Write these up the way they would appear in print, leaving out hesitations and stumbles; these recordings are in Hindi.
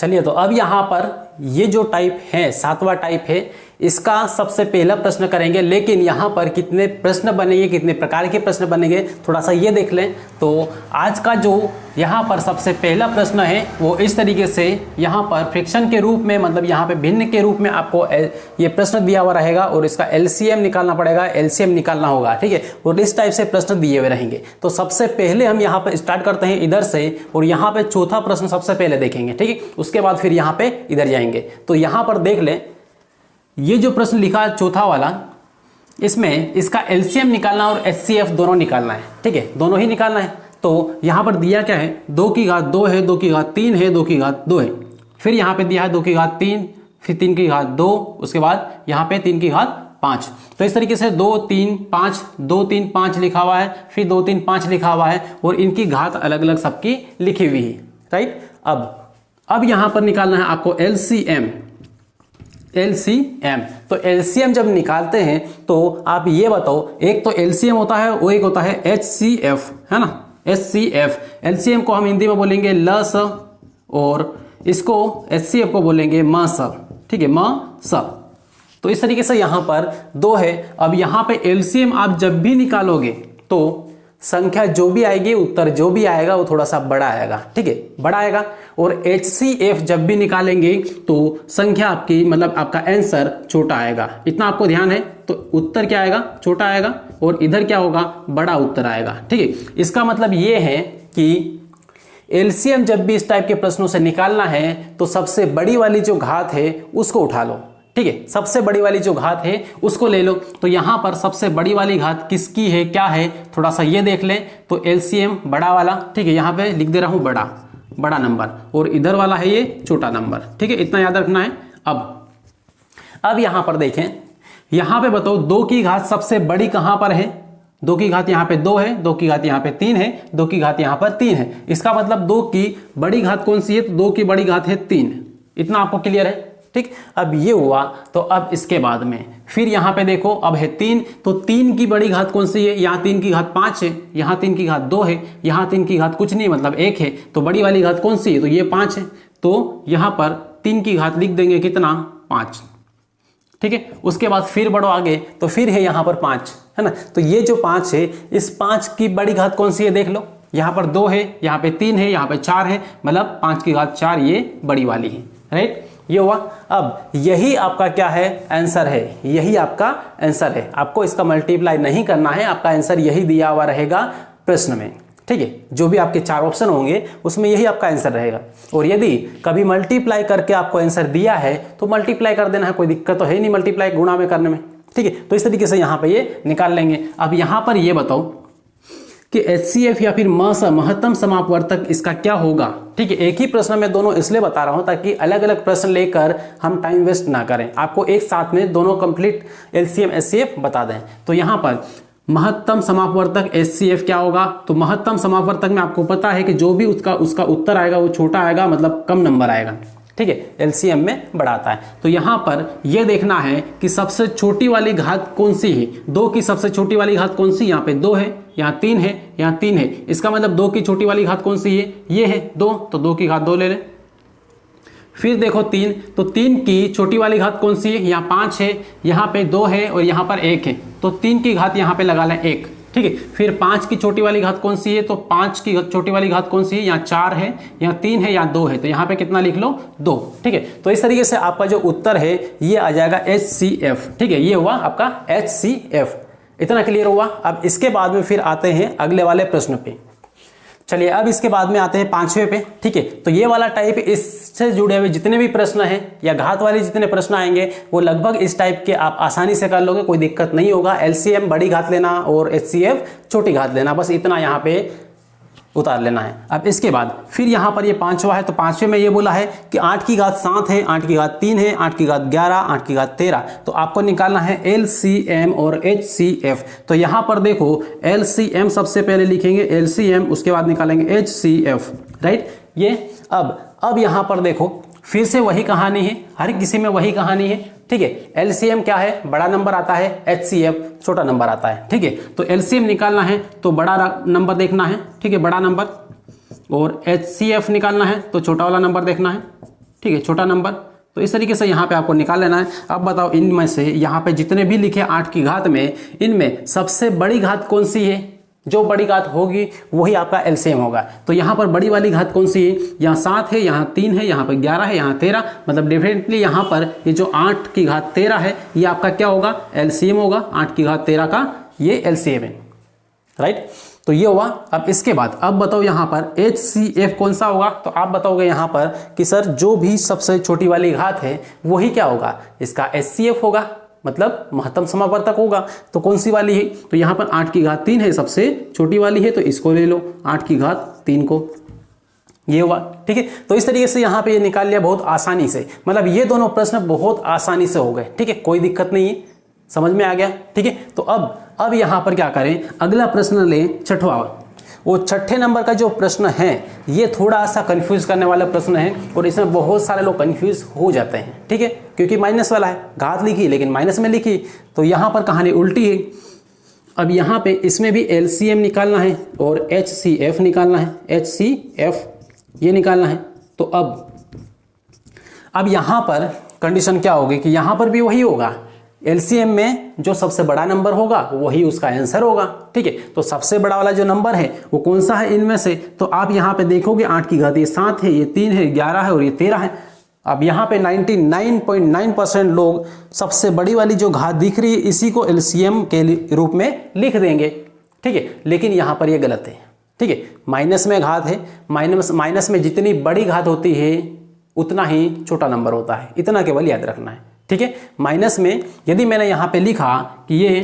चलिए, तो अब यहाँ पर ये जो टाइप है, 7वां टाइप है, इसका सबसे पहला प्रश्न करेंगे। लेकिन यहाँ पर कितने प्रश्न बनेंगे, कितने प्रकार के प्रश्न बनेंगे, थोड़ा सा ये देख लें। तो आज का जो यहाँ पर सबसे पहला प्रश्न है वो इस तरीके से यहाँ पर फ्रैक्शन के रूप में, मतलब यहाँ पे भिन्न के रूप में आपको ये प्रश्न दिया हुआ रहेगा और इसका एलसीएम निकालना पड़ेगा, एलसीएम निकालना होगा, ठीक है। और इस टाइप से प्रश्न दिए हुए रहेंगे। तो सबसे पहले हम यहाँ पर स्टार्ट करते हैं इधर से, और यहाँ पे चौथा प्रश्न सबसे पहले देखेंगे, ठीक है। उसके बाद फिर यहाँ पे इधर जाएंगे। तो यहाँ पर देख लें, ये जो प्रश्न लिखा है चौथा वाला, इसमें इसका एलसीएम निकालना और एचसीएफ दोनों निकालना है, ठीक है, दोनों ही निकालना है। तो यहाँ पर दिया क्या है, 2 की घात 2 है, 2 की घात 3 है, 2 की घात 2 है। फिर यहाँ पे दिया है 2 की घात 3, फिर 3 की घात 2, उसके बाद यहाँ पे 3 की घात 5। तो इस तरीके से 2 3 5 2 3 5 लिखा हुआ है, फिर 2 3 5 लिखा हुआ है, और इनकी घात अलग अलग सबकी लिखी हुई है, राइट। अब यहाँ पर निकालना है आपको एलसीएम। तो एलसीएम जब निकालते हैं तो आप ये बताओ, एक तो एलसीएम होता है, वो एक होता है एचसीएफ, है ना, एचसीएफ। एलसीएम को हम हिंदी में बोलेंगे लस, और इसको एचसीएफ को बोलेंगे मस, ठीक है, मस। तो इस तरीके से यहाँ पर 2 है। अब यहाँ पे एलसीएम आप जब भी निकालोगे तो संख्या जो भी आएगी, उत्तर जो भी आएगा वो थोड़ा सा बड़ा आएगा, ठीक है, बड़ा आएगा। और एचसीएफ जब भी निकालेंगे तो संख्या आपकी, मतलब आपका आंसर छोटा आएगा, इतना आपको ध्यान है। तो उत्तर क्या आएगा, छोटा आएगा, और इधर क्या होगा, बड़ा उत्तर आएगा, ठीक है। इसका मतलब ये है कि एलसीएम जब भी इस टाइप के प्रश्नों से निकालना है तो सबसे बड़ी वाली जो घात है उसको उठा लो, ठीक है, सबसे बड़ी वाली जो घात है उसको ले लो। तो यहाँ पर सबसे बड़ी वाली घात किसकी है, क्या है, थोड़ा सा ये देख लें। तो एलसीएम बड़ा वाला, ठीक है, यहाँ पे लिख दे रहा हूँ बड़ा नंबर, और इधर वाला है ये छोटा नंबर, ठीक है, इतना याद रखना है। अब यहाँ पर देखें, यहाँ पे बताओ 2 की घात सबसे बड़ी कहाँ पर है। 2 की घात यहाँ पे 2 है, 2 की घात यहाँ पे 3 है, 2 की घात यहाँ पर 3 है। इसका मतलब 2 की बड़ी घात कौन सी है, तो 2 की बड़ी घात है 3। इतना आपको क्लियर है, ठीक। अब ये हुआ। तो अब इसके बाद में फिर यहाँ पे देखो, अब है 3, तो 3 की बड़ी घात कौन सी है, यहाँ 3 की घात 5 है, यहाँ 3 की घात 2 है, यहाँ 3 की घात कुछ नहीं, मतलब 1 है। तो बड़ी वाली घात कौन सी है, तो ये 5 है। तो यहाँ पर 3 की घात लिख देंगे कितना, 5, ठीक है। उसके बाद फिर बढ़ो आगे, तो फिर है यहाँ पर 5, है ना। तो ये जो 5 है, इस 5 की बड़ी घात कौन सी है, देख लो, यहाँ पर 2 है, यहाँ पे 3 है, यहाँ पे 4 है, मतलब 5 की घात 4 ये बड़ी वाली है, राइट। ये हुआ। अब यही आपका क्या है, आंसर है, यही आपका आंसर है। आपको इसका मल्टीप्लाई नहीं करना है, आपका आंसर यही दिया हुआ रहेगा प्रश्न में, ठीक है। जो भी आपके 4 ऑप्शन होंगे उसमें यही आपका आंसर रहेगा। और यदि कभी मल्टीप्लाई करके आपको आंसर दिया है तो मल्टीप्लाई कर देना है, कोई दिक्कत तो है नहीं मल्टीप्लाई गुणा में करने में, ठीक है। तो इस तरीके से यहाँ पे ये निकाल लेंगे। अब यहाँ पर ये बताओ कि एचसीएफ या फिर महत्तम समापवर्तक इसका क्या होगा, ठीक है। एक ही प्रश्न में दोनों इसलिए बता रहा हूं ताकि अलग अलग प्रश्न लेकर हम टाइम वेस्ट ना करें, आपको एक साथ में दोनों कंप्लीट एलसीएम एचसीएफ बता दें। तो यहाँ पर महत्तम समापवर्तक एचसीएफ क्या होगा, तो महत्तम समापवर्तक में आपको पता है कि जो भी उसका उत्तर आएगा वो छोटा आएगा, मतलब कम नंबर आएगा, ठीक है, एलसीएम में बढ़ाता है। तो यहाँ पर यह देखना है कि सबसे छोटी वाली घात कौन सी है, 2 की सबसे छोटी वाली घात कौन सी, यहाँ पे 2 है, यहाँ 3 है, यहाँ 3 है। इसका मतलब 2 की छोटी वाली घात कौन सी है, ये है 2, तो 2 की घात 2 ले लें। फिर देखो 3, तो 3 की छोटी वाली घात कौन सी है, यहाँ 5 है, यहाँ पे 2 है, और यहाँ पर 1 है, तो 3 की घात यहाँ पे लगा लें 1, ठीक है। फिर 5 की छोटी वाली घात कौन सी है, तो 5 की छोटी वाली घात कौन सी है, यहाँ 4 है, यहाँ 3 है, यहाँ 2 है, तो यहाँ पे कितना लिख लो, 2, ठीक है। तो इस तरीके से आपका जो उत्तर है ये आ जाएगा एचसीएफ, ठीक है। ये हुआ आपका एचसीएफ। इतना क्लियर हुआ। अब इसके बाद में फिर आते हैं अगले वाले प्रश्न पे। चलिए, अब इसके बाद में आते हैं 5वें पे, ठीक है। तो ये वाला टाइप, इससे जुड़े हुए जितने भी प्रश्न हैं या घात वाले जितने प्रश्न आएंगे वो लगभग इस टाइप के आप आसानी से कर लोगे, कोई दिक्कत नहीं होगा। एलसीएम बड़ी घात लेना और एचसीएफ छोटी घात लेना, बस इतना यहाँ पे उतार लेना है। अब इसके बाद फिर यहाँ पर ये 5वां है, तो 5वें में ये बोला है कि 8 की घात 7 है, 8 की घात 3 है, 8 की घात 11, 8 की घात 13। तो आपको निकालना है एलसीएम और एचसीएफ। तो यहाँ पर देखो एलसीएम सबसे पहले लिखेंगे, एलसीएम, उसके बाद निकालेंगे एचसीएफ, राइट। ये अब यहाँ पर देखो फिर से वही कहानी है, हर किसी में वही कहानी है, ठीक है। एलसीएम क्या है, बड़ा नंबर आता है, एचसीएफ छोटा नंबर आता है, ठीक है। तो एलसीएम निकालना है तो बड़ा नंबर देखना है, ठीक है, बड़ा नंबर, और एचसीएफ निकालना है तो छोटा वाला नंबर देखना है, ठीक है, छोटा नंबर। तो इस तरीके से यहाँ पे आपको निकाल लेना है। अब बताओ इनमें से यहाँ पे जितने भी लिखे 8 की घात में, इनमें सबसे बड़ी घात कौन सी है? जो बड़ी घात होगी वही आपका एलसीएम होगा। तो यहाँ पर बड़ी वाली घात कौन सी है? यहाँ 7 है, यहाँ 3 है, यहाँ पर 11 है, यहाँ 13, मतलब डेफिनेटली यहाँ पर ये जो 8 की घात 13 है ये आपका क्या होगा? एलसीएम होगा। 8 की घात 13 का ये एलसीएम है, राइट। तो ये हुआ। अब इसके बाद अब बताओ यहाँ पर HCF कौन सा होगा? तो आप बताओगे यहाँ पर कि सर जो भी सबसे छोटी वाली घात है वही क्या होगा? इसका HCF होगा, मतलब महत्तम समावर्तक होगा। तो कौन सी वाली है? तो यहाँ पर 8 की घात 3 है, सबसे छोटी वाली है, तो इसको ले लो 8 की घात 3 को, ये हुआ, ठीक है। तो इस तरीके से यहाँ पे ये निकाल लिया बहुत आसानी से, मतलब ये दोनों प्रश्न बहुत आसानी से हो गए, ठीक है, कोई दिक्कत नहीं है, समझ में आ गया, ठीक है। तो अब यहाँ पर क्या करें, अगला प्रश्न ले छठवां। वो छठे नंबर का जो प्रश्न है ये थोड़ा सा कंफ्यूज करने वाला प्रश्न है और इसमें बहुत सारे लोग कंफ्यूज हो जाते हैं, ठीक है, क्योंकि माइनस वाला है, घात लिखी लेकिन माइनस में लिखी, तो यहाँ पर कहानी उल्टी है। अब यहाँ पे इसमें भी एलसीएम निकालना है और HCF निकालना है, HCF ये निकालना है। तो अब यहाँ पर कंडीशन क्या होगी कि यहाँ पर भी वही होगा, एलसीएम में जो सबसे बड़ा नंबर होगा वही उसका आंसर होगा, ठीक है। तो सबसे बड़ा वाला जो नंबर है वो कौन सा है इनमें से? तो आप यहाँ पे देखोगे 8 की घात ये 7 है, ये 3 है, 11 है और ये 13 है। अब यहाँ पे 99.9% लोग सबसे बड़ी वाली जो घात दिख रही है इसी को एलसीएम के रूप में लिख देंगे, ठीक है, लेकिन यहाँ पर ये गलत है, ठीक है। माइनस में घात है, माइनस में जितनी बड़ी घात होती है उतना ही छोटा नंबर होता है, इतना केवल याद रखना है, ठीक है। माइनस में यदि मैंने यहाँ पे लिखा कि ये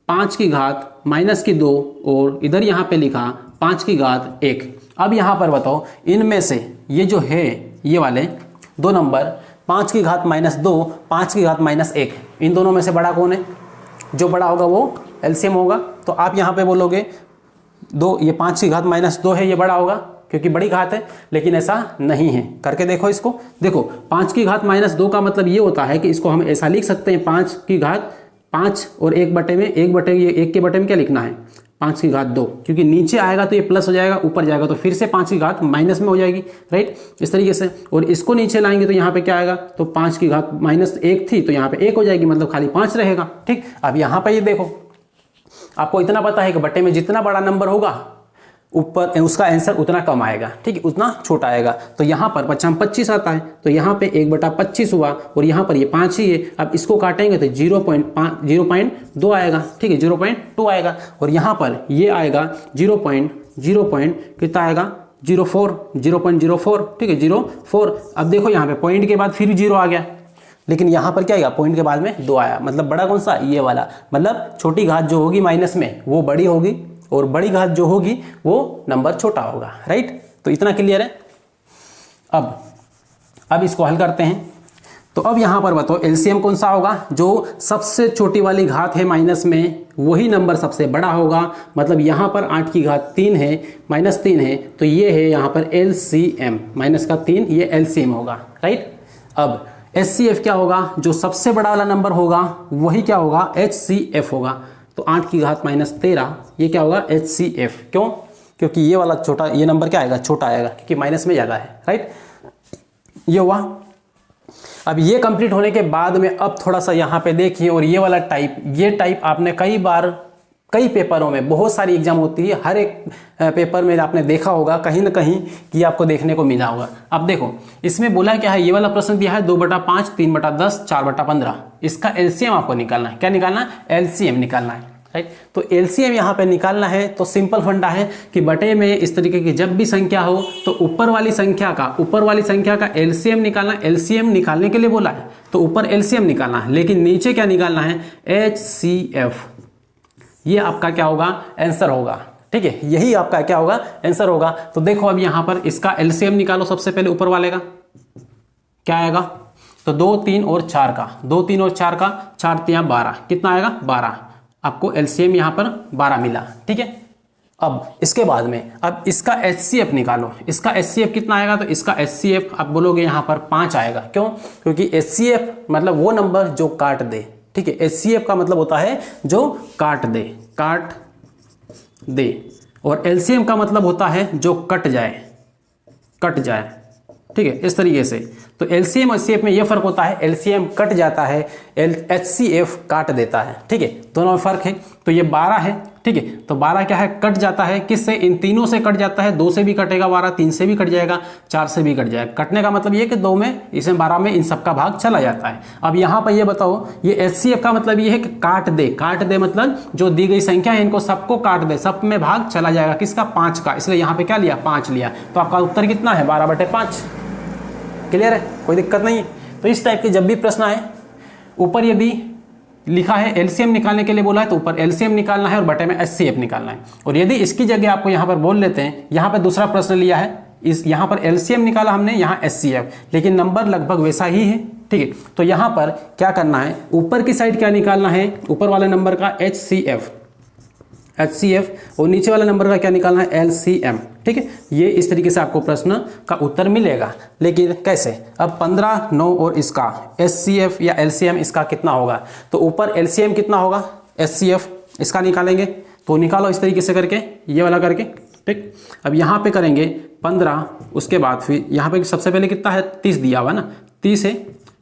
5 की घात -2 और इधर यहाँ पे लिखा 5 की घात 1, अब यहाँ पर बताओ इनमें से ये जो है ये वाले दो नंबर 5 की घात -2, 5 की घात -1, इन दोनों में से बड़ा कौन है? जो बड़ा होगा वो एलसीएम होगा। तो आप यहाँ पे बोलोगे 2, ये 5 की घात -2 है, ये बड़ा होगा क्योंकि बड़ी घात है, लेकिन ऐसा नहीं है। करके देखो इसको, देखो 5 की घात -2 का मतलब ये होता है कि इसको हम ऐसा लिख सकते हैं 5 की घात 5 और 1 बटे में 1 के बटे में क्या लिखना है? 5 की घात 2, क्योंकि नीचे आएगा तो ये प्लस हो जाएगा, ऊपर जाएगा तो फिर से 5 की घात माइनस में हो जाएगी, राइट, इस तरीके से। और इसको नीचे लाएंगे तो यहाँ पे क्या आएगा? तो 5 की घात -1 थी तो यहाँ पे 1 हो जाएगी, मतलब खाली 5 रहेगा, ठीक। अब यहाँ पे ये देखो, आपको इतना पता है कि बटे में जितना बड़ा नंबर होगा ऊपर उसका आंसर उतना कम आएगा, ठीक है, उतना छोटा आएगा। तो यहाँ पर 25 आता है तो यहाँ पे 1/25 हुआ और यहाँ पर ये 5 ही है। अब इसको काटेंगे तो 0.2 आएगा, ठीक है, 0.2 आएगा। और यहाँ पर ये आएगा 0.0 कितना आएगा? 0.04, ठीक है, 0.4। अब देखो यहाँ पे पॉइंट के बाद फिर 0 आ गया, लेकिन यहाँ पर क्या आएगा? पॉइंट के बाद में 2 आया, मतलब बड़ा कौन सा? ये वाला, मतलब छोटी घात जो होगी माइनस में वो बड़ी होगी और बड़ी घात जो होगी वो नंबर छोटा होगा, राइट। तो इतना क्लियर है। अब इसको हल करते हैं। तो अब यहाँ पर बताओ एलसीएम कौन सा होगा? जो सबसे छोटी वाली घात है माइनस में वही नंबर सबसे बड़ा होगा, मतलब यहाँ पर 8 की घात 3 है, -3 है, तो ये है यहाँ पर एलसीएम, -3 ये एलसीएम होगा, राइट। अब HCF क्या होगा? जो सबसे बड़ा वाला नंबर होगा वही क्या होगा? HCF होगा। तो 8 की घात -13 ये क्या होगा? HCF। क्यों? क्योंकि ये वाला छोटा, ये नंबर क्या आएगा? छोटा आएगा, क्योंकि माइनस में ज़्यादा है, राइट। ये हुआ। अब ये कंप्लीट होने के बाद में अब थोड़ा सा यहाँ पे देखिए, और ये वाला टाइप, ये टाइप आपने कई बार कई पेपरों में, बहुत सारी एग्जाम होती है, हर एक पेपर में आपने देखा होगा कहीं ना कहीं कि आपको देखने को मिला होगा। अब देखो इसमें बोला क्या है, ये वाला प्रश्न दिया है 2/5, 3/10, 4/15, इसका एलसीएम आपको निकालना है। क्या निकालना है? एलसीएम निकालना है, राइट। तो एलसीएम यहाँ पे निकालना है तो सिंपल फंडा है कि बटे में इस तरीके की जब भी संख्या हो तो ऊपर वाली संख्या का एलसीएम निकालना। एलसीएम निकालने के लिए बोला है तो ऊपर एलसीएम निकालना है, लेकिन नीचे क्या निकालना है? HCF। ये आपका क्या होगा? आंसर होगा, ठीक है, यही आपका क्या होगा? आंसर होगा। तो देखो अब यहाँ पर इसका एलसीएम निकालो। सबसे पहले ऊपर वाले का क्या आएगा? तो 2, 3 और 4 का, 2, 3 और 4 का, 4 3 12, कितना आएगा? 12। आपको एलसीएम यहाँ पर 12 मिला, ठीक है। अब इसके बाद में अब इसका HCF निकालो। इसका HCF कितना आएगा? तो इसका HCF आप बोलोगे यहाँ पर 5 आएगा। क्यों? क्योंकि HCF मतलब वो नंबर जो काट दे, ठीक है। HCF का मतलब होता है जो काट दे, और LCM का मतलब होता है जो कट जाए, ठीक है, इस तरीके से। तो एलसीएम और एचसीएफ में ये फर्क होता है, एलसीएम कट जाता है, एचसीएफ काट देता है। ठीक है, दोनों में फर्क है। तो ये 12 है, ठीक है, तो 12 क्या है, कट जाता है किससे, इन तीनों से कट जाता है, 2 से भी कटेगा 12, 3 से भी कट जाएगा, 4 से भी कट जाएगा। कटने का मतलब ये कि 2 में, इसमें 12 में इन सबका भाग चला जाता है। अब यहाँ पर ये बताओ, ये एचसीएफ का मतलब ये है कि काट दे, काट दे मतलब जो दी गई संख्या है इनको सबको काट दे, सब में भाग चला जाएगा, किसका, 5 का। इसलिए यहाँ पे क्या लिया, 5 लिया। तो आपका उत्तर कितना है, 12/5। क्लियर है, कोई दिक्कत नहीं है। तो इस टाइप के जब भी प्रश्न आए, ऊपर यदि लिखा है एलसीएम निकालने के लिए बोला है तो ऊपर एलसीएम निकालना है और बटे में एचसीएफ निकालना है। और यदि इसकी जगह आपको यहाँ पर बोल लेते हैं, यहाँ पर दूसरा प्रश्न लिया है, इस यहाँ पर एलसीएम निकाला हमने, यहाँ एचसीएफ, लेकिन नंबर लगभग वैसा ही है। ठीक है, तो यहाँ पर क्या करना है, ऊपर की साइड क्या निकालना है, ऊपर वाले नंबर का एचसीएफ और नीचे वाले नंबर का क्या निकालना है, एलसीएम। ठीक है, ये इस तरीके से आपको प्रश्न का उत्तर मिलेगा। लेकिन कैसे, अब 15, 9 और इसका एचसीएफ या एलसीएम इसका कितना होगा, तो ऊपर एलसीएम कितना होगा, एचसीएफ इसका निकालेंगे। तो निकालो इस तरीके से करके, ये वाला करके। ठीक, अब यहाँ पे करेंगे 15, उसके बाद फिर यहाँ पे सबसे पहले कितना है, 30 दिया हुआ ना, 30 है,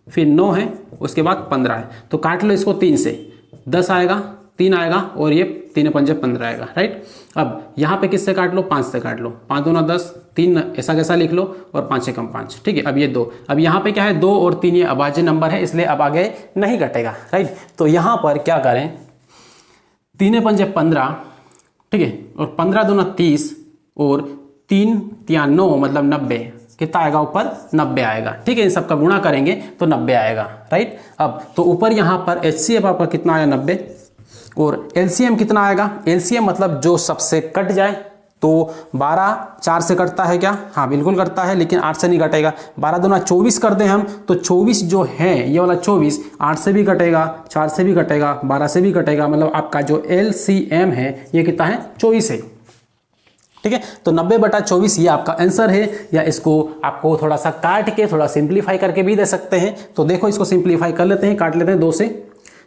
फिर 9 है, उसके बाद 15 है। तो काट लो इसको 3 से, 10 आएगा, 3 आएगा और ये 3 पंजे 15 आएगा, राइट। अब यहाँ पे किससे काट लो, 5 से काट लो, 5 दूना 10, 3 ऐसा कैसा लिख लो और 5 से कम 5। ठीक है, अब ये 2, अब यहाँ पे क्या है, 2 और 3 ये अभाज्य नंबर है, इसलिए अब आगे नहीं कटेगा, राइट। तो यहाँ पर क्या करें, 3 पंजे 15, ठीक है, और 15 दूना 30 और 3 या 9 मतलब 90, कितना आएगा ऊपर, 90 आएगा। ठीक है, इन सबका गुणा करेंगे तो 90 आएगा, राइट। अब तो ऊपर यहाँ पर एचसीएफ आपका कितना आया, 90, और एलसीएम कितना आएगा, एलसीएम मतलब जो सबसे कट जाए। तो 12 4 से कटता है क्या, हाँ बिल्कुल कटता है, लेकिन 8 से नहीं कटेगा। 12 दूना 24 कर दें हम, तो 24 जो है ये वाला 24 8 से भी कटेगा, 4 से भी कटेगा, 12 से भी कटेगा, मतलब आपका जो एलसीएम है ये कितना है, 24 है। ठीक है, तो 90/24 ये आपका आंसर है। या इसको आपको थोड़ा सा काट के थोड़ा सिंप्लीफाई करके भी दे सकते हैं। तो देखो इसको सिंप्लीफाई कर लेते हैं, काट लेते हैं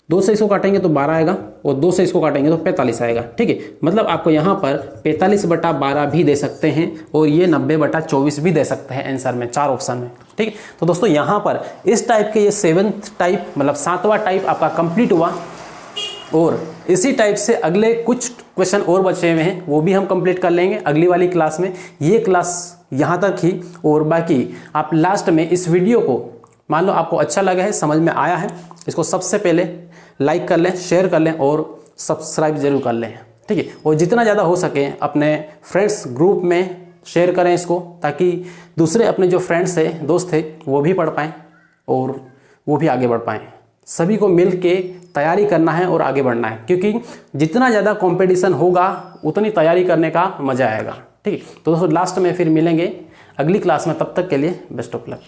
2 से इसको काटेंगे तो 12 आएगा, और 2 से इसको काटेंगे तो 45 आएगा। ठीक है, मतलब आपको यहाँ पर 45/12 भी दे सकते हैं और ये 90/24 भी दे सकते हैं आंसर में, 4 ऑप्शन में। ठीक है, तो दोस्तों यहाँ पर इस टाइप के ये 7th टाइप मतलब 7वां टाइप आपका कंप्लीट हुआ। और इसी टाइप से अगले कुछ क्वेश्चन और बचे हुए हैं, वो भी हम कंप्लीट कर लेंगे अगली वाली क्लास में। ये क्लास यहाँ तक ही, और बाकी आप लास्ट में इस वीडियो को, मान लो आपको अच्छा लगा है, समझ में आया है, इसको सबसे पहले लाइक कर लें, शेयर कर लें और सब्सक्राइब जरूर कर लें। ठीक है, और जितना ज़्यादा हो सके अपने फ्रेंड्स ग्रुप में शेयर करें इसको, ताकि दूसरे अपने जो फ्रेंड्स थे, दोस्त थे, वो भी पढ़ पाएँ और वो भी आगे बढ़ पाएँ। सभी को मिल के तैयारी करना है और आगे बढ़ना है, क्योंकि जितना ज़्यादा कंपटीशन होगा उतनी तैयारी करने का मज़ा आएगा। ठीक है, तो दोस्तों लास्ट में फिर मिलेंगे अगली क्लास में, तब तक के लिए बेस्ट ऑफ लक।